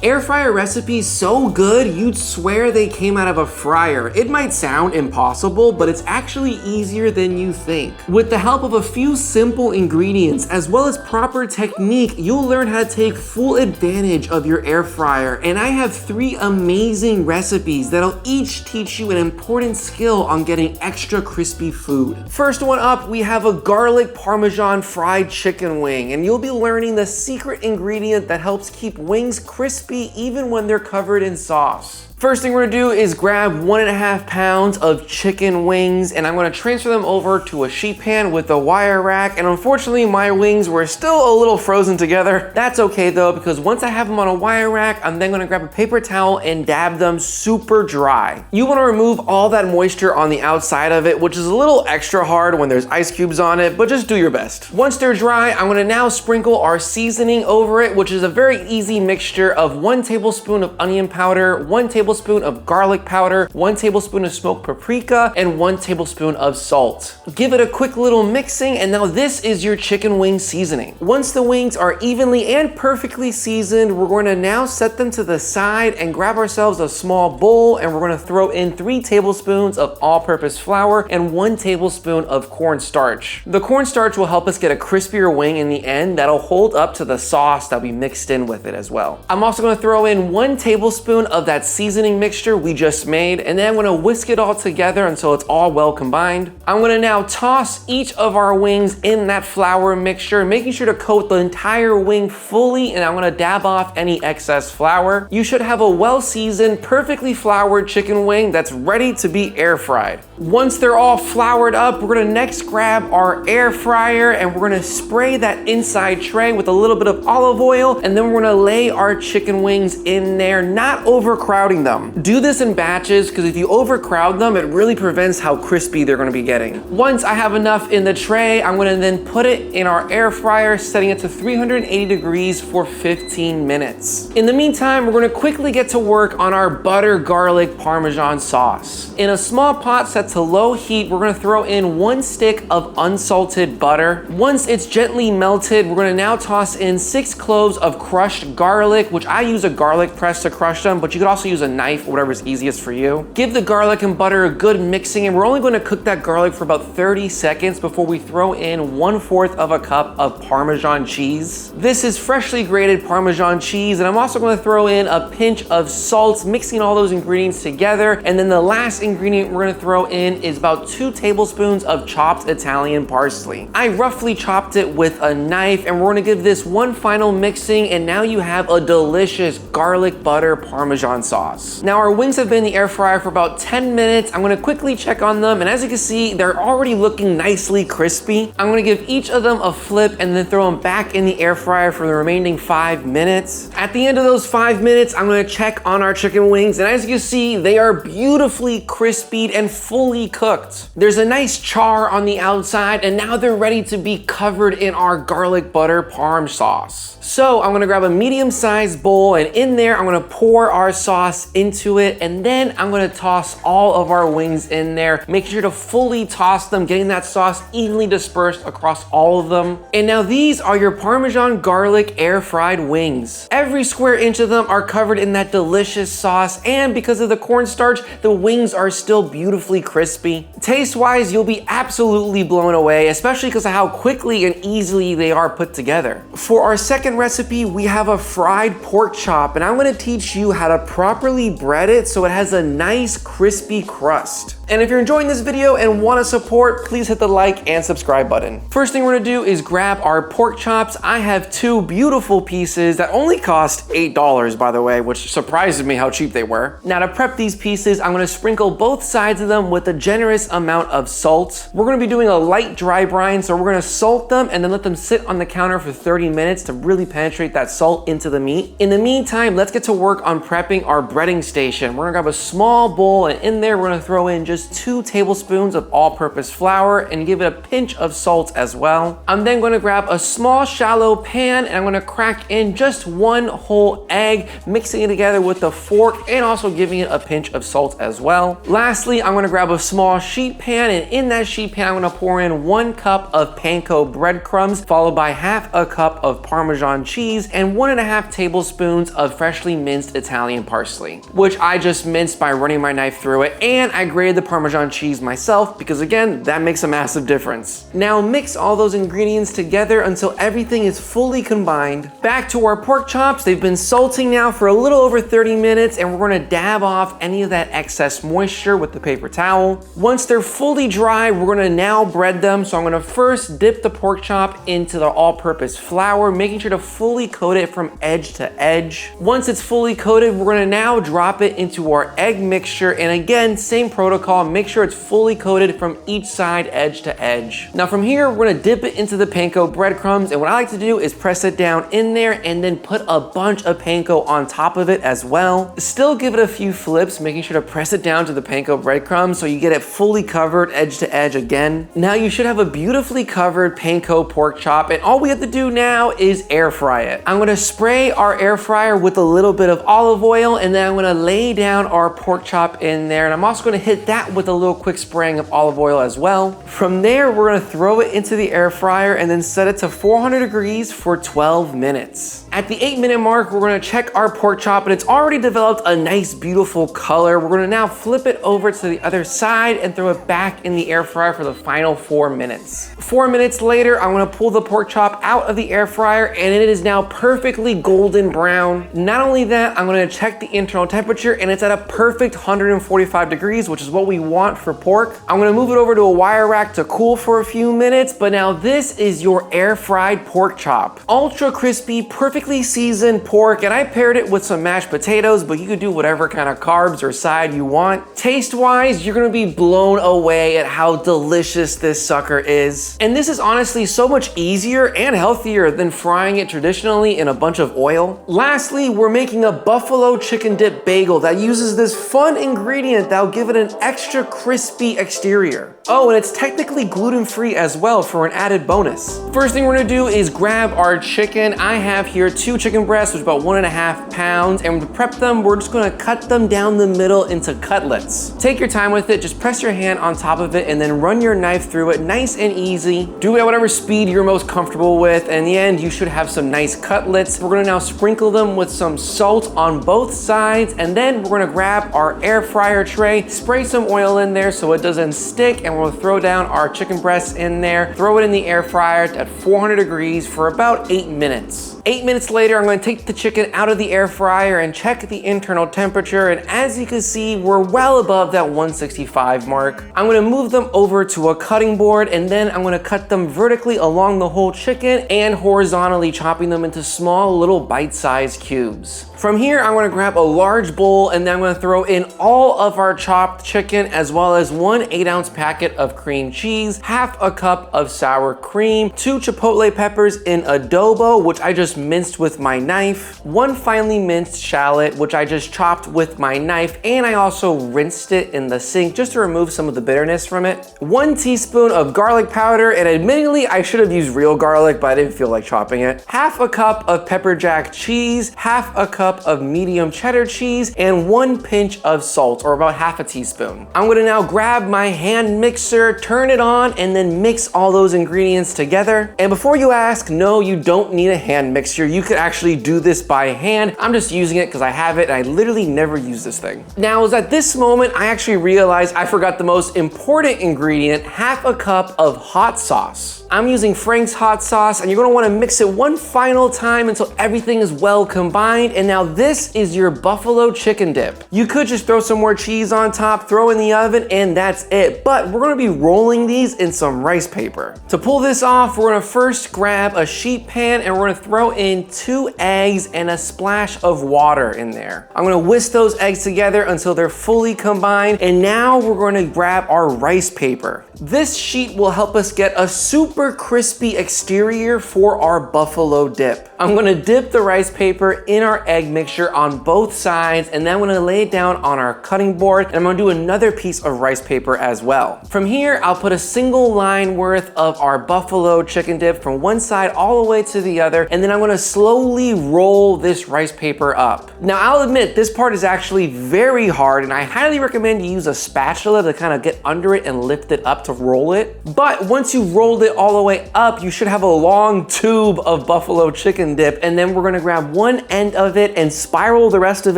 Air fryer recipes so good, you'd swear they came out of a fryer. It might sound impossible, but it's actually easier than you think. With the help of a few simple ingredients, as well as proper technique, you'll learn how to take full advantage of your air fryer. And I have 3 amazing recipes that'll each teach you an important skill on getting extra crispy food. First one up, we have a garlic Parmesan fried chicken wing, and you'll be learning the secret ingredient that helps keep wings crispy even when they're covered in sauce. First thing we're gonna do is grab 1.5 pounds of chicken wings, and I'm gonna transfer them over to a sheet pan with a wire rack. And unfortunately, my wings were still a little frozen together. That's okay though, because once I have them on a wire rack, I'm then gonna grab a paper towel and dab them super dry. You wanna remove all that moisture on the outside of it, which is a little extra hard when there's ice cubes on it, but just do your best. Once they're dry, I'm gonna now sprinkle our seasoning over it, which is a very easy mixture of 1 tablespoon of onion powder, 1 tablespoon of garlic powder, 1 tablespoon of smoked paprika, and 1 tablespoon of salt. Give it a quick little mixing, and now this is your chicken wing seasoning. Once the wings are evenly and perfectly seasoned, we're going to now set them to the side and grab ourselves a small bowl, and we're going to throw in 3 tablespoons of all-purpose flour and 1 tablespoon of cornstarch. The cornstarch will help us get a crispier wing in the end that'll hold up to the sauce that we mixed in with it as well. I'm also going to throw in 1 tablespoon of that seasoning mixture we just made, and then I'm gonna whisk it all together until it's all well combined. I'm gonna now toss each of our wings in that flour mixture, making sure to coat the entire wing fully, and I'm gonna dab off any excess flour. You should have a well-seasoned, perfectly floured chicken wing that's ready to be air fried. Once they're all floured up, we're gonna next grab our air fryer and we're gonna spray that inside tray with a little bit of olive oil, and then we're gonna lay our chicken wings in there, not overcrowding them. Do this in batches, because if you overcrowd them, it really prevents how crispy they're gonna be getting. Once I have enough in the tray, I'm gonna then put it in our air fryer, setting it to 380 degrees for 15 minutes. In the meantime, we're gonna quickly get to work on our butter garlic Parmesan sauce. In a small pot set to low heat, we're gonna throw in 1 stick of unsalted butter. Once it's gently melted, we're gonna now toss in 6 cloves of crushed garlic, which I use a garlic press to crush them, but you could also use a knife, whatever's easiest for you. Give the garlic and butter a good mixing, and we're only going to cook that garlic for about 30 seconds before we throw in 1/4 of a cup of Parmesan cheese. This is freshly grated Parmesan cheese, and I'm also going to throw in a pinch of salt, mixing all those ingredients together. And then the last ingredient we're going to throw in is about 2 tablespoons of chopped Italian parsley. I roughly chopped it with a knife, and we're going to give this one final mixing, and now you have a delicious garlic butter Parmesan sauce. Now our wings have been in the air fryer for about 10 minutes. I'm gonna quickly check on them, and as you can see, they're already looking nicely crispy. I'm gonna give each of them a flip and then throw them back in the air fryer for the remaining 5 minutes. At the end of those 5 minutes, I'm gonna check on our chicken wings, and as you can see, they are beautifully crispied and fully cooked. There's a nice char on the outside, and now they're ready to be covered in our garlic butter parm sauce. So I'm gonna grab a medium-sized bowl, and in there, I'm gonna pour our sauce into it, and then I'm gonna toss all of our wings in there. Make sure to fully toss them, getting that sauce evenly dispersed across all of them. And now these are your Parmesan garlic air fried wings. Every square inch of them are covered in that delicious sauce, and because of the cornstarch, the wings are still beautifully crispy. Taste-wise, you'll be absolutely blown away, especially because of how quickly and easily they are put together. For our second recipe, we have a fried pork chop, and I'm gonna teach you how to properly bread it so it has a nice crispy crust. And if you're enjoying this video and want to support, please hit the like and subscribe button. First thing we're gonna do is grab our pork chops. I have 2 beautiful pieces that only cost $8, by the way, which surprises me how cheap they were. Now to prep these pieces, I'm gonna sprinkle both sides of them with a generous amount of salt. We're gonna be doing a light dry brine, so we're gonna salt them and then let them sit on the counter for 30 minutes to really penetrate that salt into the meat. In the meantime, let's get to work on prepping our breading station. We're gonna grab a small bowl, and in there we're gonna throw in just 2 tablespoons of all-purpose flour and give it a pinch of salt as well. I'm then gonna grab a small shallow pan, and I'm gonna crack in just 1 whole egg, mixing it together with a fork and also giving it a pinch of salt as well. Lastly, I'm gonna grab a small sheet sheet pan, and in that sheet pan, I'm gonna pour in 1 cup of panko breadcrumbs, followed by half a cup of Parmesan cheese and 1.5 tablespoons of freshly minced Italian parsley, which I just minced by running my knife through it, and I grated the Parmesan cheese myself because again, that makes a massive difference. Now mix all those ingredients together until everything is fully combined. Back to our pork chops. They've been salting now for a little over 30 minutes, and we're gonna dab off any of that excess moisture with the paper towel. Once they're fully dry, we're gonna now bread them. So I'm gonna first dip the pork chop into the all-purpose flour, making sure to fully coat it from edge to edge. Once it's fully coated, we're gonna now drop it into our egg mixture, and again, same protocol, make sure it's fully coated from each side, edge to edge. Now from here, we're gonna dip it into the panko breadcrumbs, and what I like to do is press it down in there and then put a bunch of panko on top of it as well. Still give it a few flips, making sure to press it down to the panko breadcrumbs so you get it fully covered edge to edge again. Now you should have a beautifully covered panko pork chop, and all we have to do now is air fry it. I'm gonna spray our air fryer with a little bit of olive oil, and then I'm gonna lay down our pork chop in there, and I'm also gonna hit that with a little quick spraying of olive oil as well. From there, we're gonna throw it into the air fryer and then set it to 400 degrees for 12 minutes. At the 8-minute mark, we're gonna check our pork chop, and it's already developed a nice, beautiful color. We're gonna now flip it over to the other side and throw it back in the air fryer for the final 4 minutes. 4 minutes later, I'm gonna pull the pork chop out of the air fryer, and it is now perfectly golden brown. Not only that, I'm gonna check the internal temperature, and it's at a perfect 145 degrees, which is what we want for pork. I'm gonna move it over to a wire rack to cool for a few minutes, but now this is your air fried pork chop. Ultra crispy, perfectly seasoned pork, and I paired it with some mashed potatoes, but you could do whatever kind of carbs or side you want. Taste-wise, you're gonna be blown away at how delicious this sucker is. And this is honestly so much easier and healthier than frying it traditionally in a bunch of oil. Lastly, we're making a buffalo chicken dip bagel that uses this fun ingredient that'll give it an extra crispy exterior. Oh, and it's technically gluten-free as well for an added bonus. First thing we're gonna do is grab our chicken. I have here 2 chicken breasts, which is about 1.5 pounds, and to prep them, we're just gonna cut them down the middle into cutlets. Take your time with it, just press your hand on top of it and then run your knife through it, nice and easy. Do it at whatever speed you're most comfortable with, and in the end, you should have some nice cutlets. We're gonna now sprinkle them with some salt on both sides, and then we're gonna grab our air fryer tray, spray some oil in there so it doesn't stick, and we'll throw down our chicken breasts in there, throw it in the air fryer at 400 degrees for about 8 minutes. 8 minutes later, I'm gonna take the chicken out of the air fryer and check the internal temperature, and as you can see, we're well above that 165 mark. I'm gonna move them over to a cutting board, and then I'm gonna cut them vertically along the whole chicken and horizontally chopping them into small little bite-sized cubes. From here, I'm gonna grab a large bowl, and then I'm gonna throw in all of our chopped chicken, as well as 1 8-ounce packet of cream cheese, half a cup of sour cream, 2 chipotle peppers in adobo, which I just minced with my knife, 1 finely minced shallot, which I just chopped with my knife, and I also rinsed it in the sink just to remove some of the bitterness from it, 1 teaspoon of garlic powder, and admittedly, I should have used real garlic, but I didn't feel like chopping it, half a cup of pepper jack cheese, half a cup of medium cheddar cheese, and 1 pinch of salt, or about half a teaspoon. I'm gonna now grab my hand mixer, turn it on, and then mix all those ingredients together. And before you ask, no, you don't need a hand mixer. You could actually do this by hand. I'm just using it because I have it, and I literally never use this thing. Now, it was at this moment I actually realized I forgot the most important ingredient, half a cup of hot sauce. I'm using Frank's hot sauce, and you're gonna wanna mix it one final time until everything is well combined. And now this is your buffalo chicken dip. You could just throw some more cheese on top, throw in the oven, and that's it. But we're gonna be rolling these in some rice paper. To pull this off, we're gonna first grab a sheet pan, and we're gonna throw in 2 eggs and a splash of water in there. I'm gonna whisk those eggs together until they're fully combined. And now we're gonna grab our rice paper. This sheet will help us get a super crispy exterior for our buffalo dip. I'm gonna dip the rice paper in our egg mixture on both sides, and then I'm gonna lay it down on our cutting board, and I'm gonna do another piece of rice paper as well. From here, I'll put a single line worth of our buffalo chicken dip from one side all the way to the other, and then I'm gonna slowly roll this rice paper up. Now, I'll admit, this part is actually very hard, and I highly recommend you use a spatula to kind of get under it and lift it up to roll it. But once you've rolled it all the way up, you should have a long tube of buffalo chicken dip, and then we're gonna grab one end of it and spiral the rest of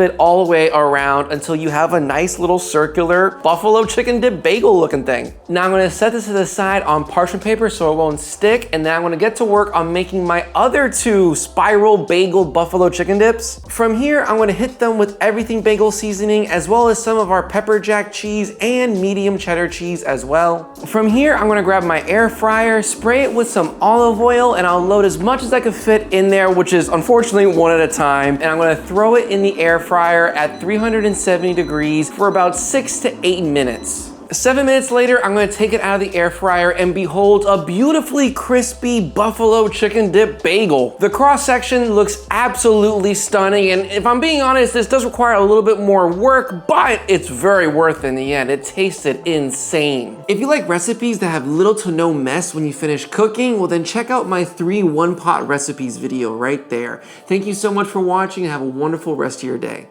it all the way around until you have a nice little circular buffalo chicken dip bagel looking thing. Now I'm gonna set this to the side on parchment paper so it won't stick, and then I'm gonna get to work on making my other two spiral bagel buffalo chicken dips. From here, I'm gonna hit them with everything bagel seasoning, as well as some of our pepper jack cheese and medium cheddar cheese as well. From here, I'm gonna grab my air fryer, spray it with some olive oil, and I'll load as much as I can fit in there, which is unfortunately one at a time. And I'm gonna throw it in the air fryer at 370 degrees for about 6 to 8 minutes. 7 minutes later, I'm gonna take it out of the air fryer, and behold, a beautifully crispy buffalo chicken dip bagel. The cross section looks absolutely stunning, and if I'm being honest, this does require a little bit more work, but it's very worth it in the end. It tasted insane. If you like recipes that have little to no mess when you finish cooking, well then check out my 3 one-pot recipes video right there. Thank you so much for watching, and have a wonderful rest of your day.